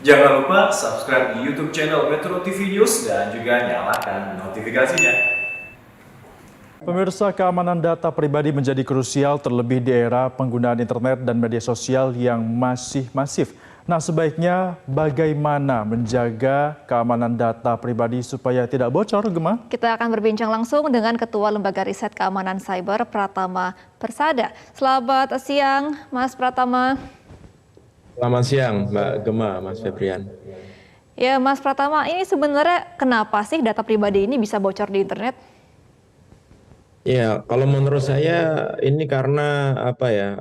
Jangan lupa subscribe di YouTube channel Metro TV News dan juga nyalakan notifikasinya. Pemirsa, keamanan data pribadi menjadi krusial terlebih di era penggunaan internet dan media sosial yang masih masif. Nah, sebaiknya bagaimana menjaga keamanan data pribadi supaya tidak bocor, Gemma? Kita akan berbincang langsung dengan Ketua Lembaga Riset Keamanan Cyber, Pratama Persada. Selamat siang, Mas Pratama. Selamat siang, Mbak Gemma, Mas Febrian. Ya, Mas Pratama, ini sebenarnya kenapa sih data pribadi ini bisa bocor di internet? Ya, kalau menurut saya ini karena apa ya?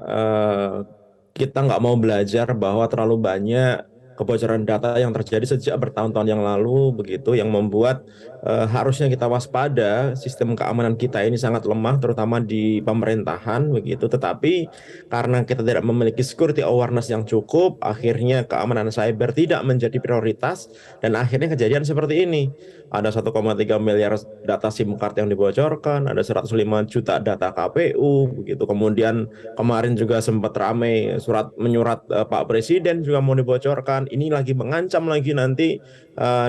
Kita nggak mau belajar bahwa terlalu banyak kebocoran data yang terjadi sejak bertahun-tahun yang lalu, begitu, yang membuat harusnya kita waspada. Sistem keamanan kita ini sangat lemah, terutama di pemerintahan, begitu. Tetapi karena kita tidak memiliki security awareness yang cukup, akhirnya keamanan cyber tidak menjadi prioritas, dan akhirnya kejadian seperti ini. Ada 1,3 miliar data SIM card yang dibocorkan, ada 105 juta data KPU, begitu. Kemudian kemarin juga sempat ramai menyurat Pak Presiden juga mau dibocorkan. Ini lagi mengancam lagi nanti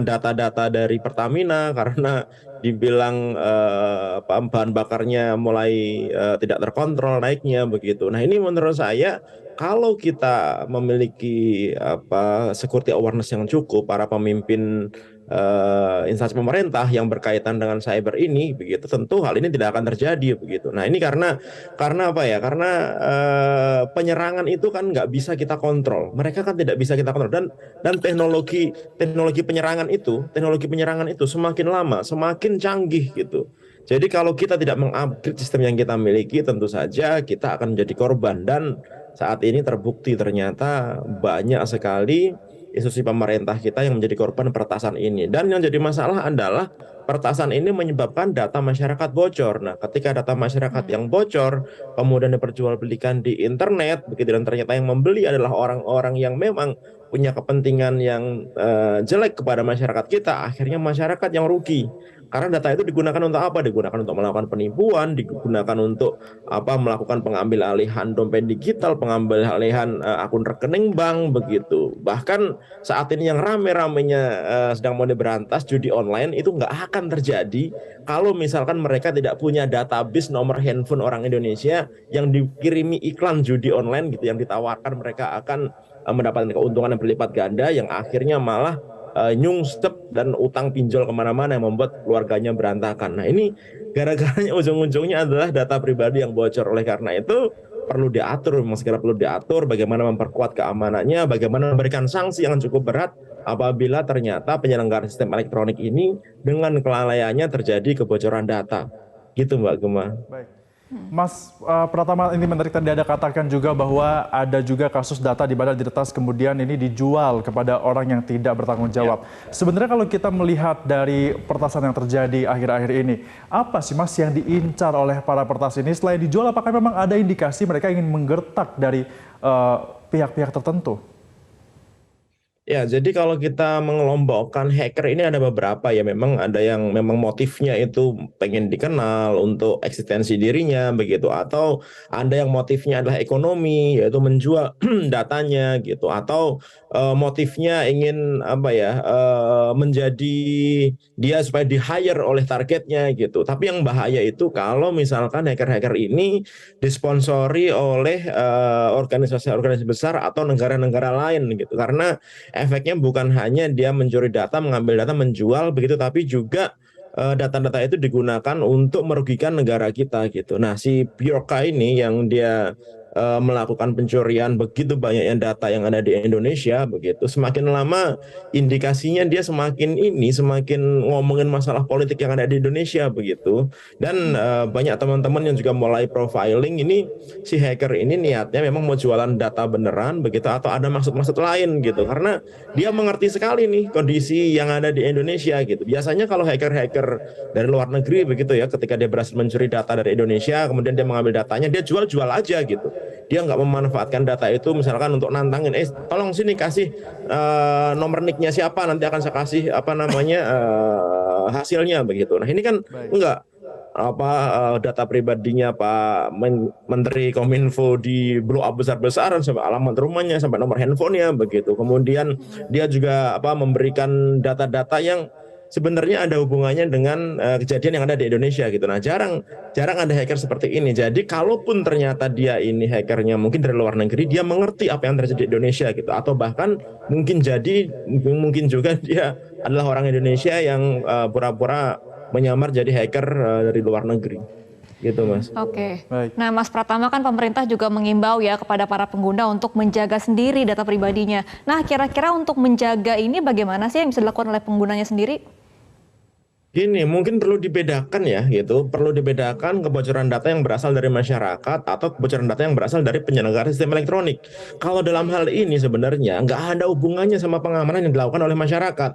data-data dari Pertamina karena dibilang bahan bakarnya mulai tidak terkontrol naiknya, begitu. Nah, ini menurut saya kalau kita memiliki security awareness yang cukup, para pemimpin instansi pemerintah yang berkaitan dengan cyber ini, begitu, tentu hal ini tidak akan terjadi, begitu. Nah, ini karena apa ya? Karena penyerangan itu kan nggak bisa kita kontrol. Mereka kan tidak bisa kita kontrol, dan teknologi penyerangan itu semakin lama semakin canggih, gitu. Jadi kalau kita tidak mengupgrade sistem yang kita miliki, tentu saja kita akan menjadi korban. Dan saat ini terbukti ternyata banyak sekali institusi pemerintah kita yang menjadi korban peretasan ini. Dan yang jadi masalah adalah peretasan ini menyebabkan data masyarakat bocor. Nah, ketika data masyarakat yang bocor, kemudian diperjualbelikan di internet, begitu, dan ternyata yang membeli adalah orang-orang yang memang punya kepentingan yang jelek kepada masyarakat kita, akhirnya masyarakat yang rugi. Karena data itu digunakan untuk apa? Digunakan untuk melakukan penipuan, digunakan untuk melakukan pengambil alihan dompet digital, pengambil alihan akun rekening bank, begitu. Bahkan saat ini yang rame-ramenya sedang mau diberantas judi online, itu nggak akan terjadi kalau misalkan mereka tidak punya database nomor handphone orang Indonesia yang dikirimi iklan judi online, gitu, yang ditawarkan mereka akan mendapatkan keuntungan yang berlipat ganda, yang akhirnya malah nyungsep dan utang pinjol kemana-mana yang membuat keluarganya berantakan. Nah, ini gara-garanya ujung-ujungnya adalah data pribadi yang bocor. Oleh karena itu perlu diatur, memang segera perlu diatur bagaimana memperkuat keamanannya, bagaimana memberikan sanksi yang cukup berat apabila ternyata penyelenggara sistem elektronik ini dengan kelalaiannya terjadi kebocoran data. Gitu, Mbak Gemma. Baik. Mas Pratama, ini menarik, tadi ada katakan juga bahwa ada juga kasus data di mana diretas kemudian ini dijual kepada orang yang tidak bertanggung jawab. Sebenarnya kalau kita melihat dari peretasan yang terjadi akhir-akhir ini, apa sih Mas yang diincar oleh para peretas ini? Selain dijual, apakah memang ada indikasi mereka ingin menggertak dari pihak-pihak tertentu? Ya, jadi kalau kita mengelompokkan hacker ini ada beberapa ya, memang ada yang memang motifnya itu pengen dikenal untuk eksistensi dirinya, begitu, atau ada yang motifnya adalah ekonomi, yaitu menjual datanya, gitu, atau motifnya ingin menjadi dia supaya di hire oleh targetnya, gitu. Tapi yang bahaya itu kalau misalkan hacker-hacker ini disponsori oleh organisasi-organisasi besar atau negara-negara lain, gitu, karena efeknya bukan hanya dia mencuri data, mengambil data, menjual, begitu, tapi juga data-data itu digunakan untuk merugikan negara kita, gitu. Nah, si Bjorka ini yang dia melakukan pencurian begitu banyaknya data yang ada di Indonesia, begitu, semakin lama indikasinya dia semakin ngomongin masalah politik yang ada di Indonesia, begitu. Dan banyak teman-teman yang juga mulai profiling ini, si hacker ini niatnya memang mau jualan data beneran, begitu, atau ada maksud-maksud lain, gitu, karena dia mengerti sekali nih kondisi yang ada di Indonesia, gitu. Biasanya kalau hacker-hacker dari luar negeri, begitu ya, ketika dia berhasil mencuri data dari Indonesia, kemudian dia mengambil datanya, dia jual-jual aja, gitu. Dia nggak memanfaatkan data itu misalkan untuk nantangin, tolong sini kasih nomor nicknya siapa, nanti akan saya kasih hasilnya, begitu. Nah, ini kan Baik. enggak. data pribadinya Pak Menteri Kominfo di blow up besar-besaran sampai alamat rumahnya, sampai nomor handphonenya begitu. Kemudian dia juga memberikan data-data yang sebenarnya ada hubungannya dengan kejadian yang ada di Indonesia gitu. Nah, jarang ada hacker seperti ini. Jadi kalaupun ternyata dia ini hackernya mungkin dari luar negeri, dia mengerti apa yang terjadi di Indonesia gitu. Atau bahkan mungkin juga dia adalah orang Indonesia yang pura-pura menyamar jadi hacker dari luar negeri. Gitu, Mas. Oke. Baik. Nah, Mas Pratama, kan pemerintah juga mengimbau ya kepada para pengguna untuk menjaga sendiri data pribadinya. Nah, kira-kira untuk menjaga ini bagaimana sih yang bisa dilakukan oleh penggunanya sendiri? Gini, mungkin perlu dibedakan ya gitu, perlu dibedakan kebocoran data yang berasal dari masyarakat atau kebocoran data yang berasal dari penyelenggara sistem elektronik. Kalau dalam hal ini sebenarnya nggak ada hubungannya sama pengamanan yang dilakukan oleh masyarakat.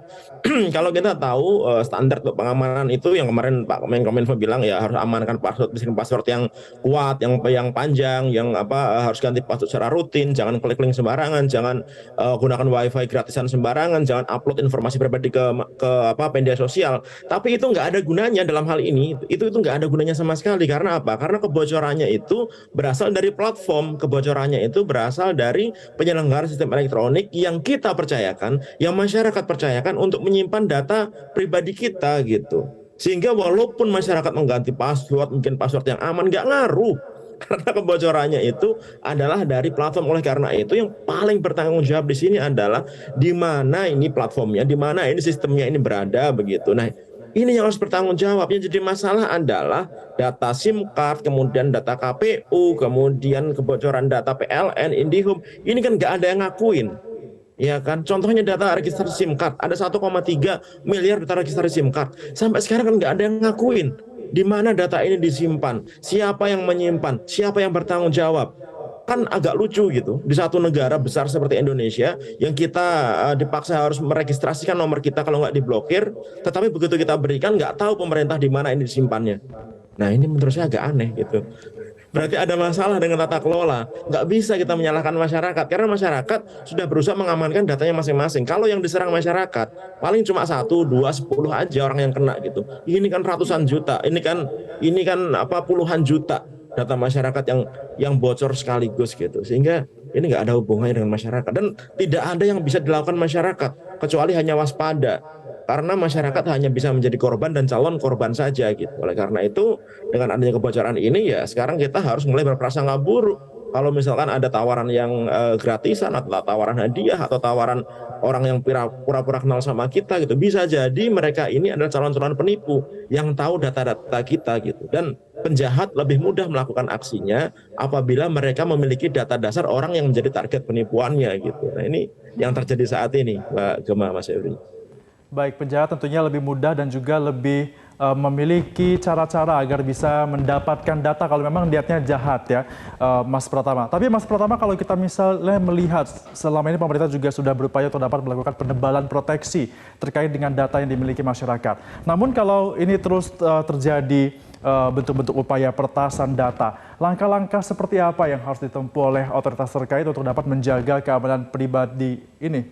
Kalau kita tahu standar untuk pengamanan itu yang kemarin Pak Menkominfo bilang ya harus amankan bikin password yang kuat, yang panjang, yang harus ganti password secara rutin, jangan klik link sembarangan, jangan gunakan wifi gratisan sembarangan, jangan upload informasi pribadi ke media sosial. Tapi itu nggak ada gunanya dalam hal ini. Itu nggak ada gunanya sama sekali. Karena apa? Karena kebocorannya itu berasal dari platform. Kebocorannya itu berasal dari penyelenggara sistem elektronik yang kita percayakan, yang masyarakat percayakan untuk menyimpan data pribadi kita gitu. Sehingga walaupun masyarakat mengganti password, mungkin password yang aman, nggak ngaruh. Karena kebocorannya itu adalah dari platform. Oleh karena itu yang paling bertanggung jawab di sini adalah di mana ini platformnya, di mana ini sistemnya ini berada begitu. Nah, ini yang harus bertanggung jawab. Yang jadi masalah adalah data SIM card, kemudian data KPU, kemudian kebocoran data PLN, IndiHome. Ini kan nggak ada yang ngakuin. Ya kan, contohnya data registrasi SIM card, ada 1,3 miliar data registrasi SIM card. Sampai sekarang kan nggak ada yang ngakuin di mana data ini disimpan, siapa yang menyimpan, siapa yang bertanggung jawab. Kan agak lucu gitu, di satu negara besar seperti Indonesia yang kita dipaksa harus meregistrasikan nomor kita kalau nggak diblokir, tetapi begitu kita berikan nggak tahu pemerintah di mana ini disimpannya. Nah, ini menurut saya agak aneh gitu. Berarti ada masalah dengan tata kelola. Nggak bisa kita menyalahkan masyarakat, karena masyarakat sudah berusaha mengamankan datanya masing-masing. Kalau yang diserang masyarakat, paling cuma 1, 2, 10 aja orang yang kena gitu. Ini kan ratusan juta, ini kan puluhan juta data masyarakat yang bocor sekaligus gitu. Sehingga ini nggak ada hubungannya dengan masyarakat. Dan tidak ada yang bisa dilakukan masyarakat, kecuali hanya waspada. Karena masyarakat hanya bisa menjadi korban dan calon korban saja gitu. Oleh karena itu, dengan adanya kebocoran ini ya sekarang kita harus mulai berprasangka buruk. Kalau misalkan ada tawaran yang gratisan atau tawaran hadiah atau tawaran orang yang pura-pura kenal sama kita gitu, bisa jadi mereka ini adalah calon-calon penipu yang tahu data-data kita gitu. Dan penjahat lebih mudah melakukan aksinya apabila mereka memiliki data dasar orang yang menjadi target penipuannya gitu. Nah, ini yang terjadi saat ini, Mbak Gema, Mas Evri. Baik, penjahat tentunya lebih mudah dan juga lebih memiliki cara-cara agar bisa mendapatkan data kalau memang niatnya jahat ya, Mas Pratama. Tapi Mas Pratama, kalau kita misalnya melihat selama ini pemerintah juga sudah berupaya untuk dapat melakukan penebalan proteksi terkait dengan data yang dimiliki masyarakat. Namun kalau ini terus terjadi bentuk-bentuk upaya pertasan data, langkah-langkah seperti apa yang harus ditempuh oleh otoritas terkait untuk dapat menjaga keamanan pribadi ini,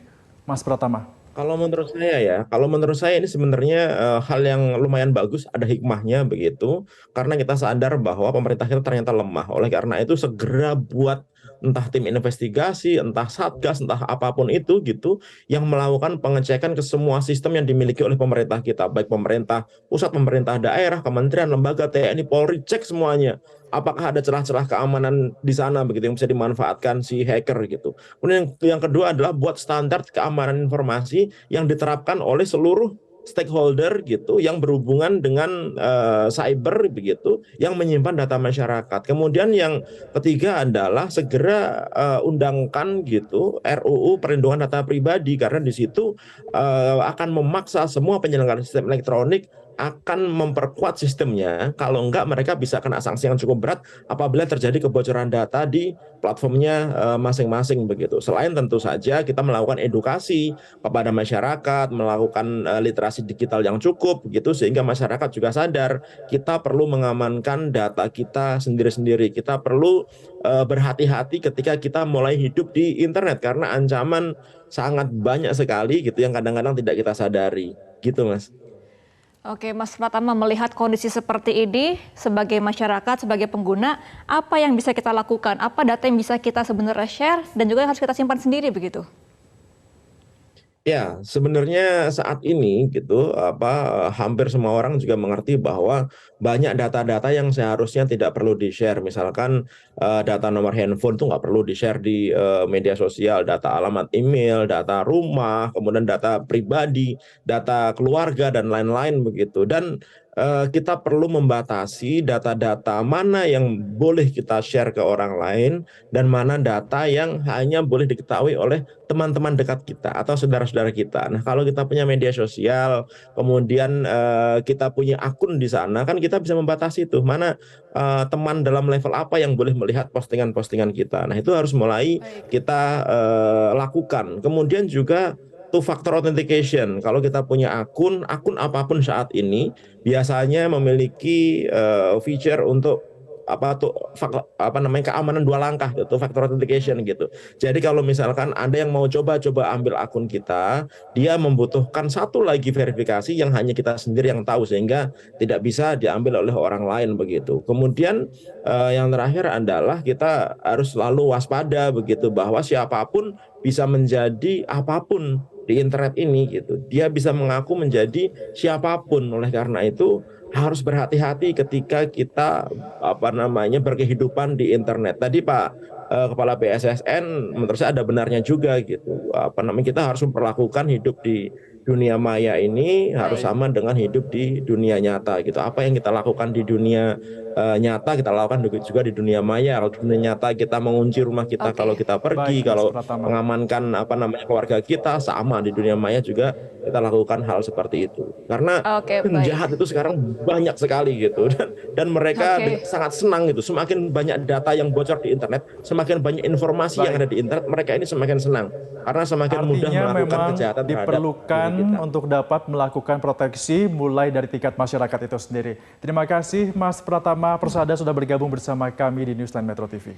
Mas Pratama? Kalau menurut saya ini sebenarnya hal yang lumayan bagus, ada hikmahnya begitu. Karena kita sadar bahwa pemerintah kita ternyata lemah. Oleh karena itu segera buat entah tim investigasi, entah satgas, entah apapun itu gitu, yang melakukan pengecekan ke semua sistem yang dimiliki oleh pemerintah kita, baik pemerintah pusat, pemerintah daerah, kementerian, lembaga, TNI, Polri, cek semuanya. Apakah ada celah-celah keamanan di sana begitu yang bisa dimanfaatkan si hacker gitu. Kemudian yang kedua adalah buat standar keamanan informasi yang diterapkan oleh seluruh stakeholder gitu yang berhubungan dengan cyber begitu yang menyimpan data masyarakat. Kemudian yang ketiga adalah segera undangkan gitu RUU perlindungan data pribadi, karena di situ akan memaksa semua penyelenggara sistem elektronik akan memperkuat sistemnya. Kalau enggak, mereka bisa kena sanksi yang cukup berat apabila terjadi kebocoran data di platformnya masing-masing begitu. Selain tentu saja kita melakukan edukasi kepada masyarakat, melakukan literasi digital yang cukup begitu, sehingga masyarakat juga sadar kita perlu mengamankan data kita sendiri-sendiri. Kita perlu berhati-hati ketika kita mulai hidup di internet, karena ancaman sangat banyak sekali gitu yang kadang-kadang tidak kita sadari. Gitu, Mas. Oke, Mas Pratama, melihat kondisi seperti ini sebagai masyarakat, sebagai pengguna, apa yang bisa kita lakukan? Apa data yang bisa kita sebenarnya share dan juga yang harus kita simpan sendiri begitu? Ya, sebenarnya saat ini gitu hampir semua orang juga mengerti bahwa banyak data-data yang seharusnya tidak perlu di-share. Misalkan data nomor handphone tuh nggak perlu di-share di media sosial, data alamat email, data rumah, kemudian data pribadi, data keluarga dan lain-lain begitu. Dan kita perlu membatasi data-data mana yang boleh kita share ke orang lain dan mana data yang hanya boleh diketahui oleh teman-teman dekat kita atau saudara-saudara kita. Nah, kalau kita punya media sosial, kemudian kita punya akun di sana, kan kita bisa membatasi tuh mana teman dalam level apa yang boleh melihat postingan-postingan kita. Nah, itu harus mulai kita lakukan. Kemudian juga two factor authentication. Kalau kita punya akun apapun saat ini biasanya memiliki feature untuk keamanan 2 langkah gitu, factor authentication gitu. Jadi kalau misalkan ada yang mau coba-coba ambil akun kita, dia membutuhkan satu lagi verifikasi yang hanya kita sendiri yang tahu sehingga tidak bisa diambil oleh orang lain begitu. Kemudian yang terakhir adalah kita harus selalu waspada begitu bahwa siapapun bisa menjadi apapun di internet ini gitu. Dia bisa mengaku menjadi siapapun. Oleh karena itu harus berhati-hati ketika kita berkehidupan di internet. Tadi Pak Kepala BSSN menurut saya ada benarnya juga gitu. Kita harus memperlakukan hidup di dunia maya ini harus sama dengan hidup di dunia nyata gitu. Apa yang kita lakukan di dunia nyata kita lakukan juga di dunia maya. Kalau di dunia nyata kita mengunci rumah kita kalau kita pergi, Baik, Mas kalau Pratama. mengamankan keluarga kita, sama di dunia maya juga kita lakukan hal seperti itu. Karena Oke, penjahat baik. itu sekarang banyak sekali gitu dan mereka Oke. sangat senang gitu. Semakin banyak data yang bocor di internet, semakin banyak informasi yang ada di internet, mereka ini semakin senang karena semakin mudah Artinya melakukan memang kejahatan terhadap diperlukan diri kita. untuk dapat melakukan proteksi mulai dari tingkat masyarakat itu sendiri. Terima kasih Mas Pratama Persada sudah bergabung bersama kami di Newsline Metro TV.